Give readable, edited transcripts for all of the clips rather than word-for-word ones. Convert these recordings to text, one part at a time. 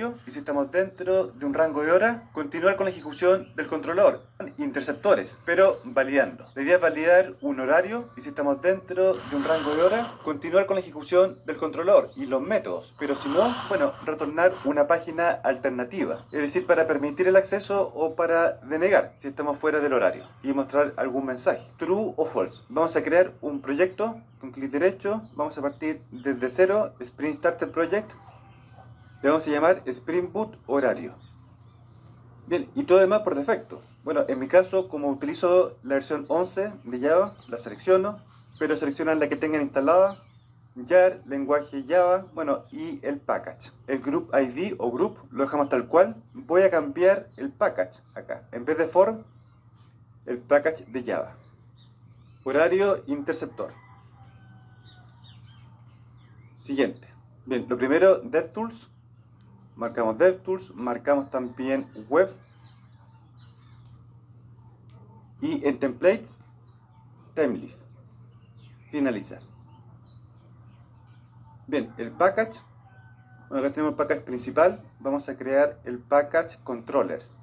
inicio y si estamos dentro de un rango de hora, continuar con la ejecución del controlador. Interceptores, pero validando. La idea es validar un horario y si estamos dentro de un rango de hora, continuar con la ejecución del controlador y los métodos. Pero si no, bueno, retornar una página alternativa, es decir, para permitir el acceso o para denegar si estamos fuera del horario y mostrar algún mensaje, true o false. Vamos a crear un proyecto con clic derecho, vamos a partir desde cero, Spring Starter Project, le vamos a llamar Spring Boot Horario. Bien, y todo demás por defecto. Bueno, en mi caso, como utilizo la versión 11 de Java, la selecciono, pero seleccionan la que tengan instalada, jar, lenguaje Java, bueno, y el package. El group ID o group lo dejamos tal cual. Voy a cambiar el package acá. En vez de form, el package de Java. Horario interceptor. Siguiente. Bien, lo primero, DevTools. Marcamos DevTools, marcamos también Web. Y en Templates, Timelist. Finalizar. Bien, el package. Bueno, acá tenemos el package principal. Vamos a crear el package controllers.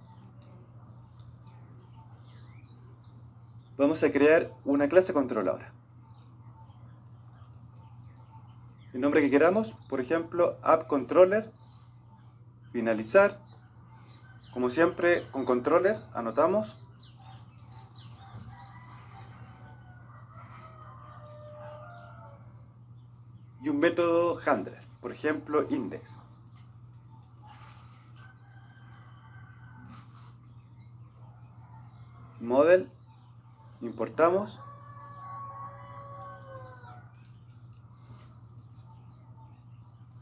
Vamos a crear una clase controladora. El nombre que queramos, por ejemplo, app controller. Finalizar. Como siempre, con controller anotamos. Y un método handler, por ejemplo, index. Model, importamos.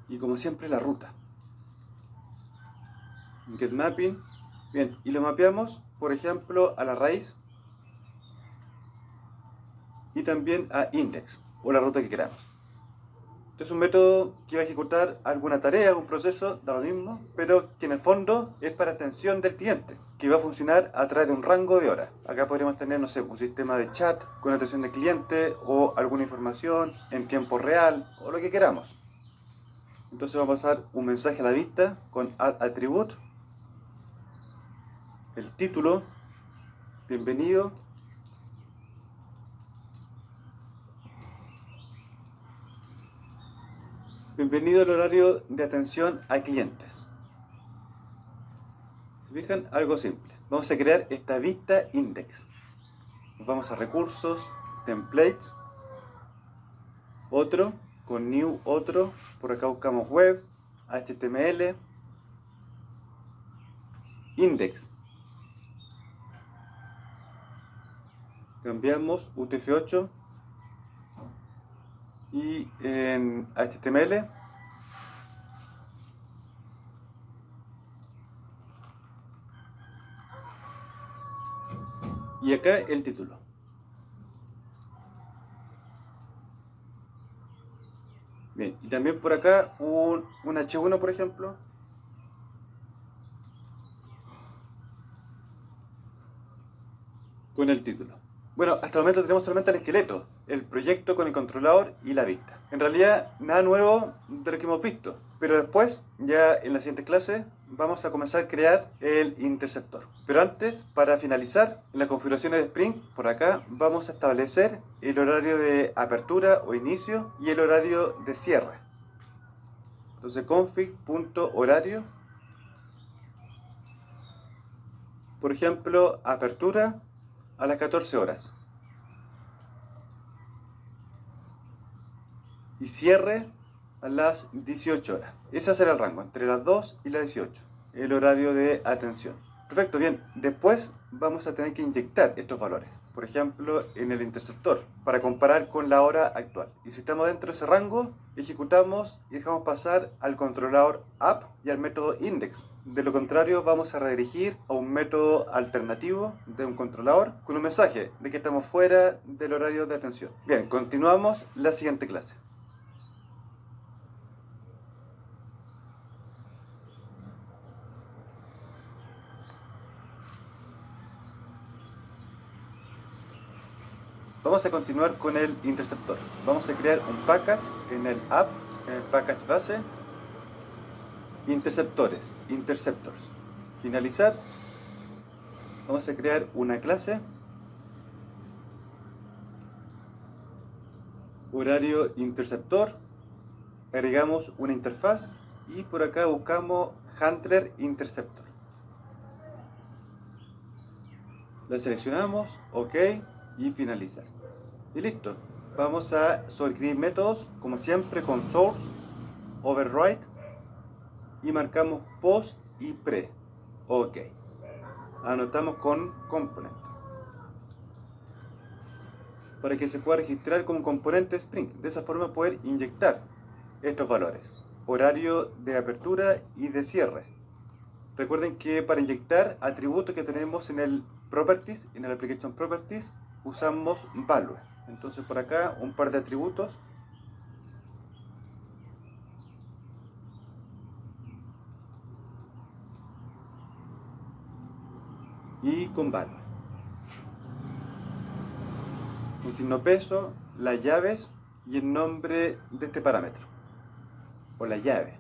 Y como siempre, la ruta. Get mapping. Bien, y lo mapeamos, por ejemplo, a la raíz. Y también a index, o la ruta que queramos. Este es un método que va a ejecutar alguna tarea, algún proceso, da lo mismo, pero que en el fondo es para atención del cliente, que va a funcionar a través de un rango de horas. Acá podríamos tener, no sé, un sistema de chat con atención del cliente o alguna información en tiempo real o lo que queramos. Entonces vamos a pasar un mensaje a la vista con add attribute, el título, bienvenido, bienvenido al horario de atención a clientes. ¿Se fijan? Algo simple. Vamos a crear esta vista index. Nos vamos a recursos, templates, otro, con new otro, por acá buscamos web, HTML, index. Cambiamos UTF-8 y en HTML y acá el título. Bien, y también por acá un H1, por ejemplo. Con el título. Bueno, hasta el momento tenemos solamente el esqueleto, el proyecto con el controlador y la vista. En realidad, nada nuevo de lo que hemos visto. Pero después, ya en la siguiente clase, vamos a comenzar a crear el interceptor. Pero antes, para finalizar, en las configuraciones de Spring, por acá, vamos a establecer el horario de apertura o inicio y el horario de cierre. Entonces, config.horario. Por ejemplo, apertura a las 14 horas. Y cierre a las 18 horas. Ese será el rango, entre las 2 y las 18. El horario de atención. Perfecto, bien. Después vamos a tener que inyectar estos valores. Por ejemplo, en el interceptor, para comparar con la hora actual. Y si estamos dentro de ese rango, ejecutamos y dejamos pasar al controlador app y al método index. De lo contrario, vamos a redirigir a un método alternativo de un controlador con un mensaje de que estamos fuera del horario de atención. Bien, continuamos la siguiente clase. Vamos a continuar con el interceptor. Vamos a crear un package en el app, en el package base. Interceptores, interceptors. Finalizar. Vamos a crear una clase. Horario interceptor. Agregamos una interfaz y por acá buscamos handler interceptor. La seleccionamos, ok, y finalizar. Y listo. Vamos a sobreescribir métodos, como siempre, con source, override, y marcamos post y pre. Ok. Anotamos con component, para que se pueda registrar como componente Spring. De esa forma poder inyectar estos valores. Horario de apertura y de cierre. Recuerden que para inyectar atributos que tenemos en el Properties, en el Application Properties, usamos value. Entonces por acá un par de atributos. Y con value. Un signo peso, las llaves y el nombre de este parámetro. O la llave.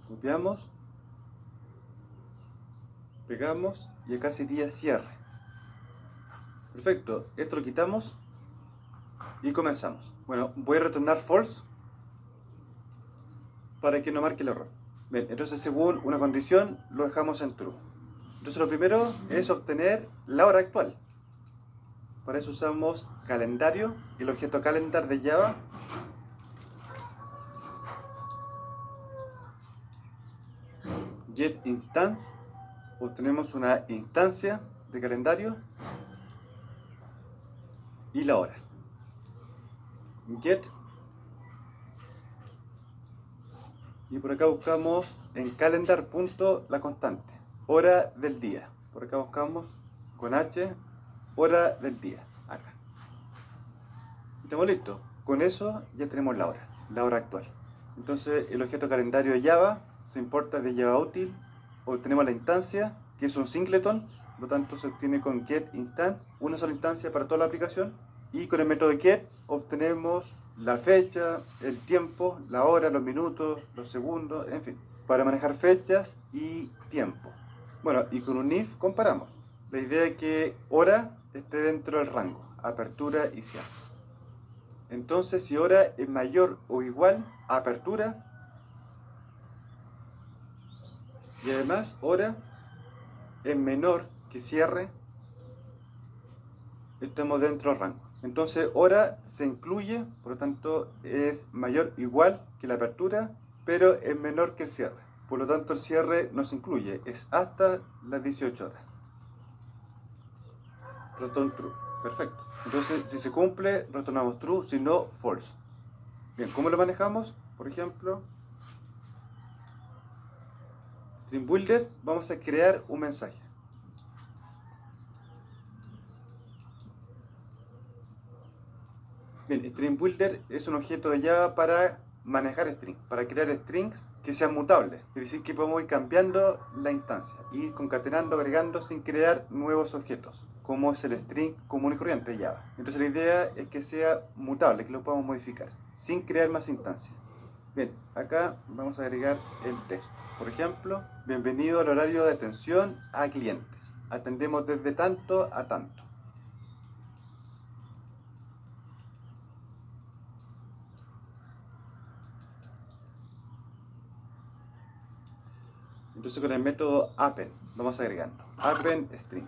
Copiamos. Pegamos y acá sería cierre. Perfecto, esto lo quitamos y comenzamos. Bueno, voy a retornar false para que no marque el error. Bien, entonces según una condición lo dejamos en true. Entonces lo primero es obtener la hora actual. Para eso usamos calendario y el objeto calendar de Java. Get instance. Obtenemos una instancia de calendario y la hora. Get. Y por acá buscamos en calendar punto la constante. Hora del día. Por acá buscamos con H, hora del día. Acá. Estamos listos. Con eso ya tenemos la hora actual. Entonces el objeto calendario de Java se importa de Java útil. Obtenemos la instancia, que es un singleton. Por lo tanto se obtiene con get instance, una sola instancia para toda la aplicación. Y con el método get obtenemos la fecha, el tiempo, la hora, los minutos, los segundos, en fin, para manejar fechas y tiempo. Bueno, y con un if comparamos. La idea es que hora esté dentro del rango, apertura y cierre. Entonces, si hora es mayor o igual a apertura, y además hora es menor que cierre, estamos dentro del rango. Entonces, hora se incluye, por lo tanto, es mayor o igual que la apertura, pero es menor que el cierre. Por lo tanto, el cierre no se incluye, es hasta las 18 horas. Return true. Perfecto. Entonces, si se cumple, retornamos true, si no, false. Bien, ¿cómo lo manejamos? Por ejemplo, Stream Builder, vamos a crear un mensaje. Bien, String Builder es un objeto de Java para manejar strings, para crear strings que sean mutables. Es decir, que podemos ir cambiando la instancia, ir concatenando, agregando sin crear nuevos objetos, como es el string común y corriente de Java. Entonces la idea es que sea mutable, que lo podamos modificar, sin crear más instancias. Bien, acá vamos a agregar el texto. Por ejemplo, bienvenido al horario de atención a clientes. Atendemos desde tanto a tanto. Entonces con el método append vamos agregando append string.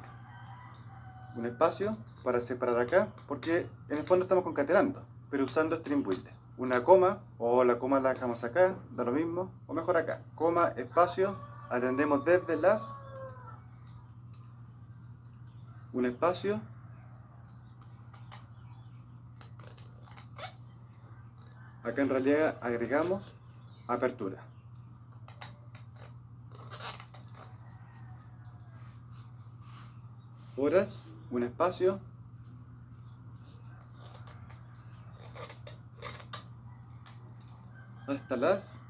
Un espacio para separar acá, porque en el fondo estamos concatenando, pero usando String Builder. Una coma, o la coma la dejamos acá, da lo mismo, o mejor acá. Coma, espacio, atendemos desde las, un espacio, acá en realidad agregamos apertura. Horas, un espacio, hasta las,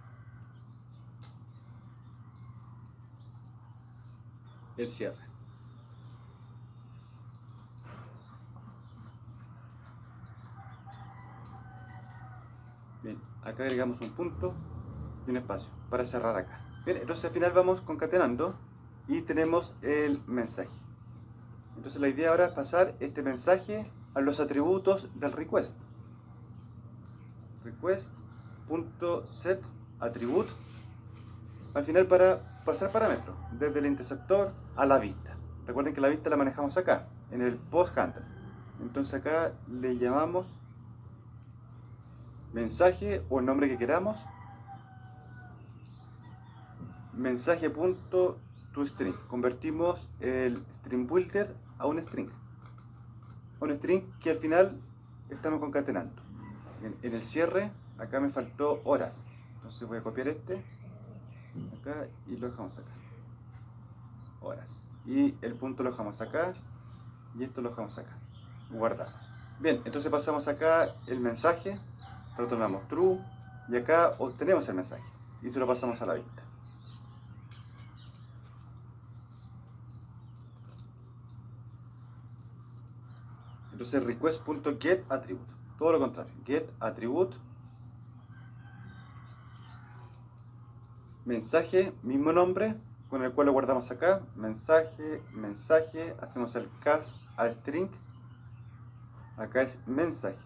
el cierre. Bien. Bien, acá agregamos un punto y un espacio para cerrar acá. Bien, entonces al final vamos concatenando y tenemos el mensaje. Entonces la idea ahora es pasar este mensaje a los atributos del request. Request.set attribute al final para pasar parámetros desde el interceptor a la vista. Recuerden que la vista la manejamos acá, en el post handle. Entonces acá le llamamos mensaje o el nombre que queramos, mensaje.toString. Convertimos el string builder a un string. Un string que al final estamos concatenando. En el cierre, acá me faltó horas. Entonces voy a copiar este acá y lo dejamos acá. Horas. Y el punto lo dejamos acá y esto lo dejamos acá. Guardamos. Bien, entonces pasamos acá el mensaje, retornamos true y acá obtenemos el mensaje y se lo pasamos a la vista. Entonces request.getAttribute, todo lo contrario, getAttribute, mensaje, mismo nombre con el cual lo guardamos acá, mensaje, mensaje, hacemos el cast a string, acá es mensaje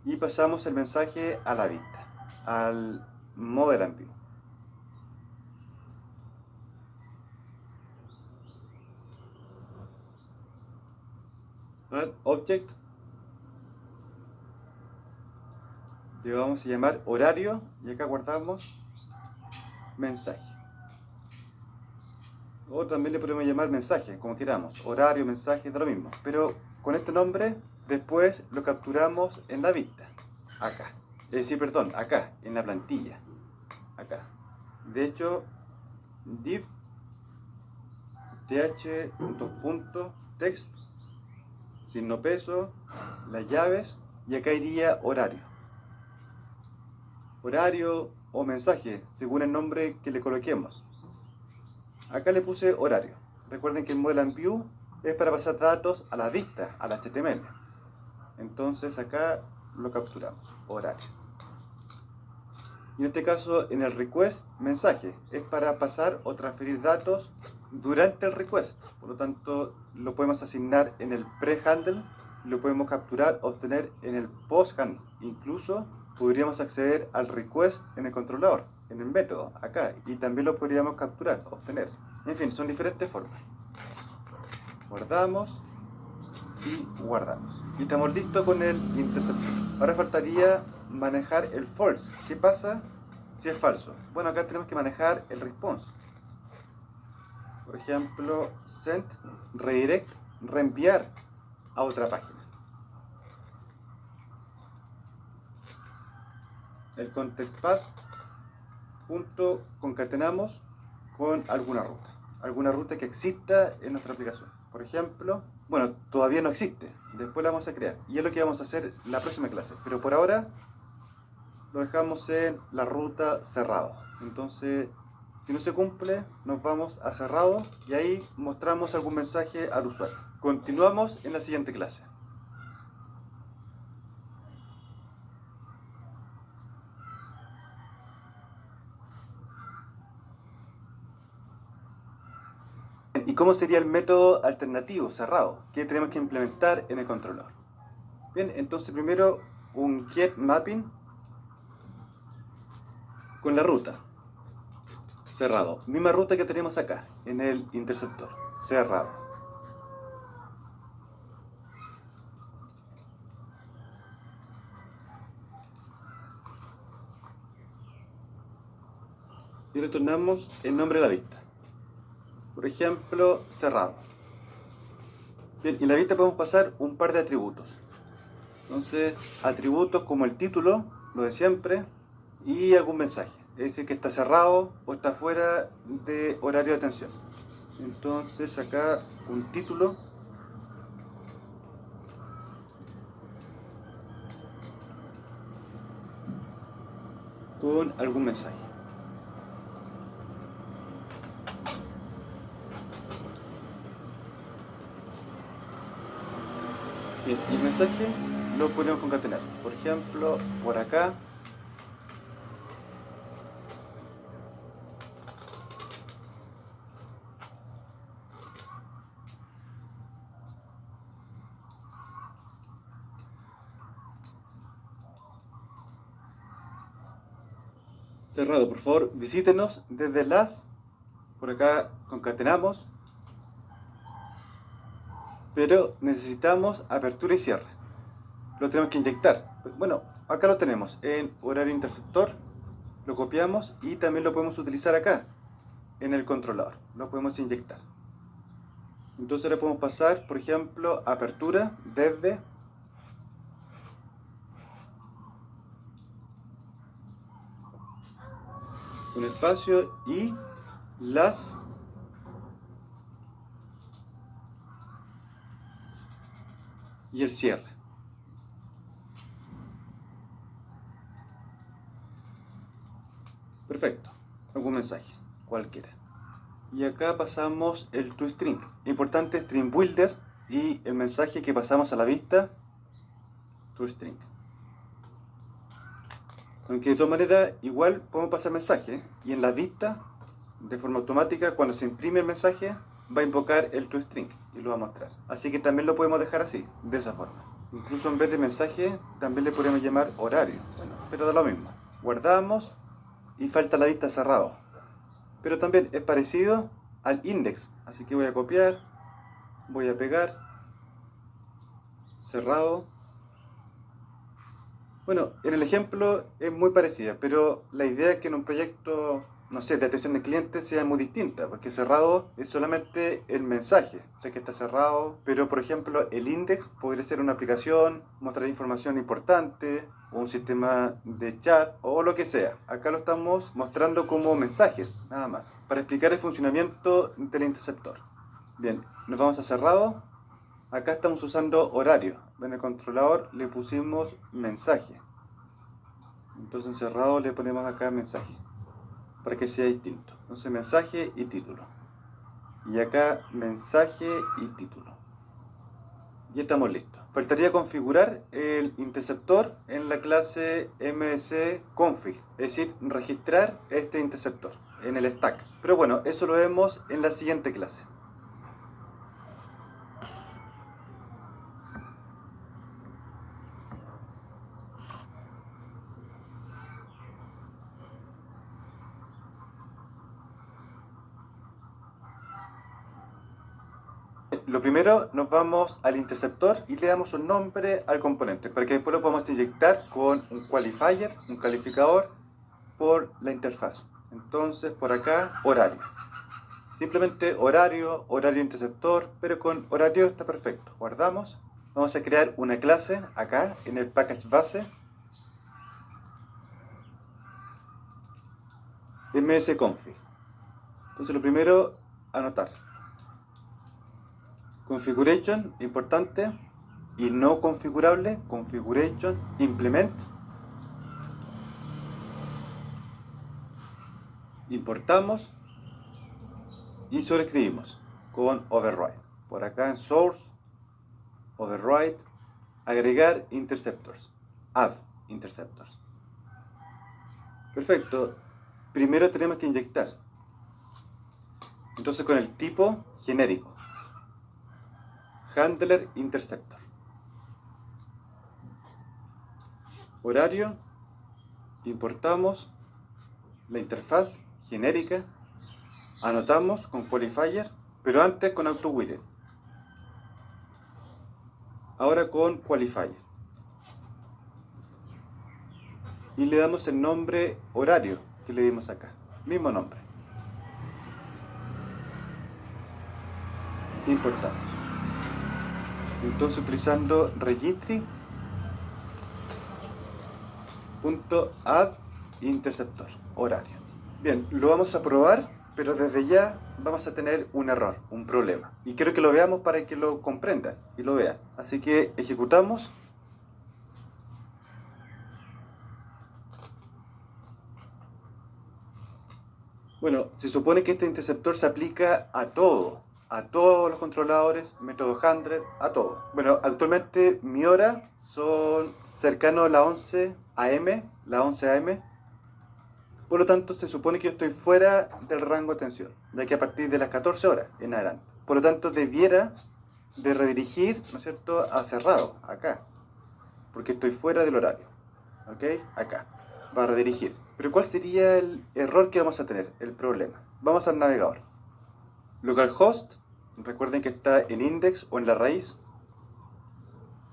y pasamos el mensaje a la vista, al model view. Object, le vamos a llamar horario y acá guardamos mensaje. O también le podemos llamar mensaje, como queramos, horario, mensaje, da lo mismo. Pero con este nombre después lo capturamos en la vista, acá. Es decir, perdón, acá, en la plantilla, acá. De hecho, div th.text, signo peso, las llaves, y acá iría horario. Horario o mensaje, según el nombre que le coloquemos. Acá le puse horario. Recuerden que el Model View es para pasar datos a la vista, al HTML. Entonces acá lo capturamos, horario. Y en este caso, en el request, mensaje, es para pasar o transferir datos durante el request. Por lo tanto, lo podemos asignar en el pre-handle, lo podemos capturar, obtener en el post-handle. Incluso podríamos acceder al request en el controlador, en el método, acá. Y también lo podríamos capturar, obtener. En fin, son diferentes formas. Guardamos y guardamos. Y estamos listos con el interceptor. Ahora faltaría manejar el false. ¿Qué pasa si es falso? Bueno, acá tenemos que manejar el response. Por ejemplo, send, redirect, reenviar a otra página. El context path punto concatenamos con alguna ruta que exista en nuestra aplicación. Por ejemplo, bueno, todavía no existe, después la vamos a crear y es lo que vamos a hacer la próxima clase, pero por ahora lo dejamos en la ruta cerrado. Entonces, si no se cumple, nos vamos a cerrado y ahí mostramos algún mensaje al usuario. Continuamos en la siguiente clase. ¿Y cómo sería el método alternativo, cerrado, que tenemos que implementar en el controlador? Bien, entonces primero un get mapping con la ruta, cerrado. Misma ruta que tenemos acá, en el interceptor, cerrado. Y retornamos el nombre de la vista. Por ejemplo, cerrado. Bien, y en la vista podemos pasar un par de atributos. Entonces, atributos como el título, lo de siempre, y algún mensaje. Es decir, que está cerrado o está fuera de horario de atención. Entonces, acá un título. Con algún mensaje. Bien, y el mensaje lo podemos concatenar. Por ejemplo, por acá. Cerrado, por favor, visítenos desde las. Por acá concatenamos. Pero necesitamos apertura y cierre. Lo tenemos que inyectar. Bueno, acá lo tenemos en horario interceptor. Lo copiamos y también lo podemos utilizar acá en el controlador. Lo podemos inyectar. Entonces le podemos pasar, por ejemplo, apertura desde un espacio y las y el cierre. Perfecto. Algún mensaje, cualquiera. Y acá pasamos el toString. Importante string builder y el mensaje que pasamos a la vista, toString. Aunque de todas maneras igual podemos pasar mensaje y en la vista de forma automática cuando se imprime el mensaje va a invocar el toString y lo va a mostrar. Así que también lo podemos dejar así, de esa forma. Incluso en vez de mensaje también le podemos llamar horario. Bueno, pero da lo mismo. Guardamos y falta la vista cerrado. Pero también es parecido al index. Así que voy a copiar, voy a pegar, cerrado. Bueno, en el ejemplo es muy parecida, pero la idea es que en un proyecto, no sé, de atención al cliente sea muy distinta, porque cerrado es solamente el mensaje, o sea que está cerrado, pero por ejemplo el index podría ser una aplicación, mostrar información importante, o un sistema de chat, o lo que sea. Acá lo estamos mostrando como mensajes, nada más, para explicar el funcionamiento del interceptor. Bien, nos vamos a cerrado. Acá estamos usando horario. En el controlador le pusimos mensaje. Entonces en cerrado le ponemos acá mensaje. Para que sea distinto. Entonces mensaje y título. Y acá mensaje y título. Y estamos listos. Faltaría configurar el interceptor en la clase msconfig. Es decir, registrar este interceptor en el stack. Pero bueno, eso lo vemos en la siguiente clase. Lo primero, nos vamos al interceptor y le damos un nombre al componente, para que después lo podamos inyectar con un qualifier, un calificador, por la interfaz. Entonces, por acá, horario. Simplemente horario, horario interceptor, pero con horario está perfecto. Guardamos. Vamos a crear una clase acá en el package base msconfig. Entonces, lo primero, anotar. Configuration, importante, y no configurable, configuration, implement, importamos y sobreescribimos con override. Por acá en source, override, agregar interceptors, add interceptors. Perfecto. Primero tenemos que inyectar. Entonces con el tipo genérico, handler interceptor. Horario, importamos la interfaz genérica, anotamos con qualifier, pero antes con AutoWidget. Ahora con qualifier. Y le damos el nombre horario que le dimos acá. Mismo nombre. Importamos. Entonces utilizando registry.add interceptor, horario. Bien, lo vamos a probar, pero desde ya vamos a tener un error, un problema. Y quiero que lo veamos para que lo comprendan y lo vean. Así que ejecutamos. Bueno, se supone que este interceptor se aplica a todo. a todos los controladores, método handler, a todo. Bueno, actualmente mi hora son cercano a las 11 AM, las 11 AM. Por lo tanto, se supone que yo estoy fuera del rango de atención, ya que a partir de las 14 horas en adelante. Por lo tanto, debiera de redirigir, ¿no es cierto?, a cerrado, acá, porque estoy fuera del horario. ¿Ok? Acá, va a redirigir. Pero ¿cuál sería el error que vamos a tener? El problema. Vamos al navegador. Localhost, recuerden que está en index o en la raíz.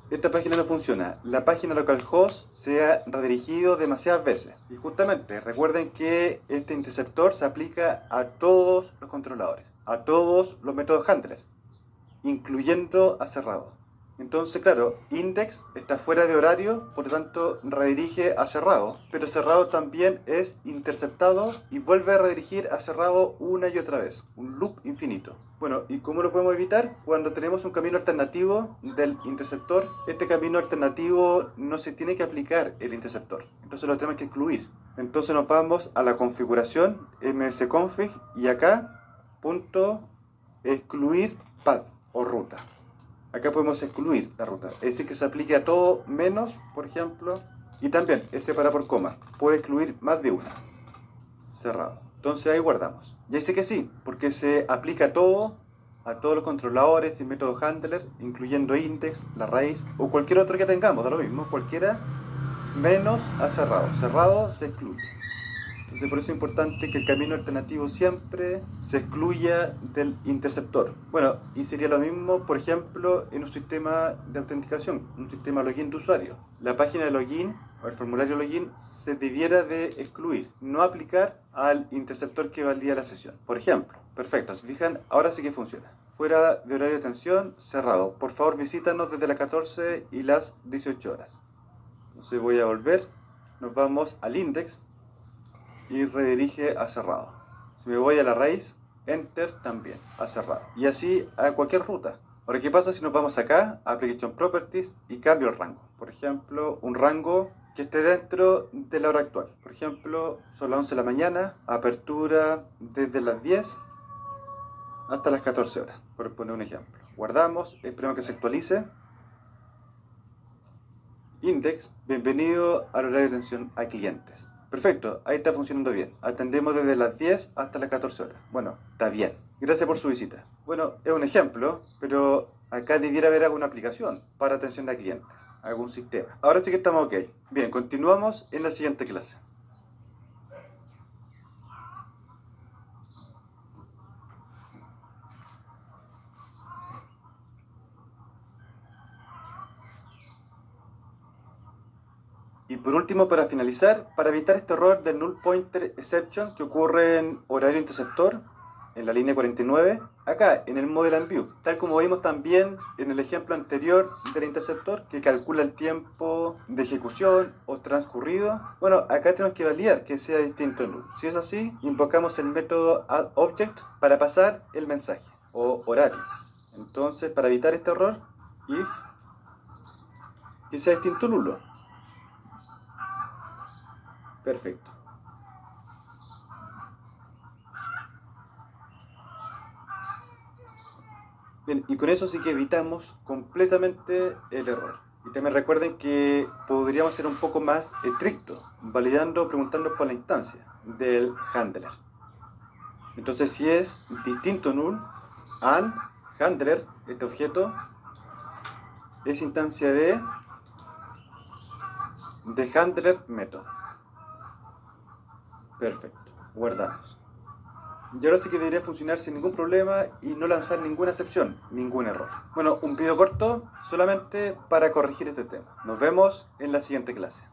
Esta página no funciona. La página localhost se ha redirigido demasiadas veces. Y justamente, recuerden que este interceptor se aplica a todos los controladores, a todos los métodos handlers, incluyendo a cerrado. Entonces, claro, index está fuera de horario, por lo tanto redirige a cerrado, pero cerrado también es interceptado y vuelve a redirigir a cerrado una y otra vez, un loop infinito. Bueno, ¿y cómo lo podemos evitar? Cuando tenemos un camino alternativo del interceptor, este camino alternativo no se tiene que aplicar el interceptor, entonces lo tenemos que excluir. Entonces nos vamos a la configuración msconfig y acá punto excluir path o ruta. Acá podemos excluir la ruta, es decir que se aplique a todo menos, por ejemplo, y también es separar por coma, puede excluir más de una, cerrado. Entonces ahí guardamos. Y ahí sí que sí, porque se aplica a todo, a todos los controladores y métodos handler, incluyendo index, la raíz o cualquier otro que tengamos, da lo mismo, cualquiera, menos a cerrado. Cerrado se excluye. Entonces por eso es importante que el camino alternativo siempre se excluya del interceptor. Bueno, y sería lo mismo, por ejemplo, en un sistema de autenticación, un sistema login de usuario. La página de login o el formulario login se debiera de excluir, no aplicar al interceptor que valida la sesión. Por ejemplo, perfecto, se fijan, ahora sí que funciona. Fuera de horario de atención, cerrado. Por favor visítanos desde las 14 y las 18 horas. Entonces voy a volver, nos vamos al index y redirige a cerrado. Si me voy a la raíz, enter también, a cerrado. Y así a cualquier ruta. Ahora, ¿qué pasa si nos vamos acá, a Application Properties, y cambio el rango? Por ejemplo, un rango que esté dentro de la hora actual. Por ejemplo, son las 11 de la mañana, apertura desde las 10 hasta las 14 horas, por poner un ejemplo. Guardamos, esperamos que se actualice. Index, bienvenido al horario de atención a clientes. Perfecto, ahí está funcionando bien. Atendemos desde las 10 hasta las 14 horas. Bueno, está bien. Gracias por su visita. Bueno, es un ejemplo, pero acá debiera haber alguna aplicación para atención a clientes, algún sistema. Ahora sí que estamos ok. Bien, continuamos en la siguiente clase. Y por último, para finalizar, para evitar este error del null pointer exception que ocurre en horario interceptor, en la línea 49, acá en el model and view, tal como vimos también en el ejemplo anterior del interceptor que calcula el tiempo de ejecución o transcurrido. Bueno, acá tenemos que validar que sea distinto al null. Si es así, invocamos el método addObject para pasar el mensaje o horario. Entonces, para evitar este error, if que sea distinto nulo. Perfecto. Bien, y con eso sí que evitamos completamente el error. Y también recuerden que podríamos ser un poco más estrictos, validando, preguntando por la instancia del handler. Entonces, si es distinto null, and handler, este objeto, es instancia de handler method. Perfecto, guardamos. Y ahora sí que debería funcionar sin ningún problema y no lanzar ninguna excepción, ningún error. Bueno, un video corto solamente para corregir este tema. Nos vemos en la siguiente clase.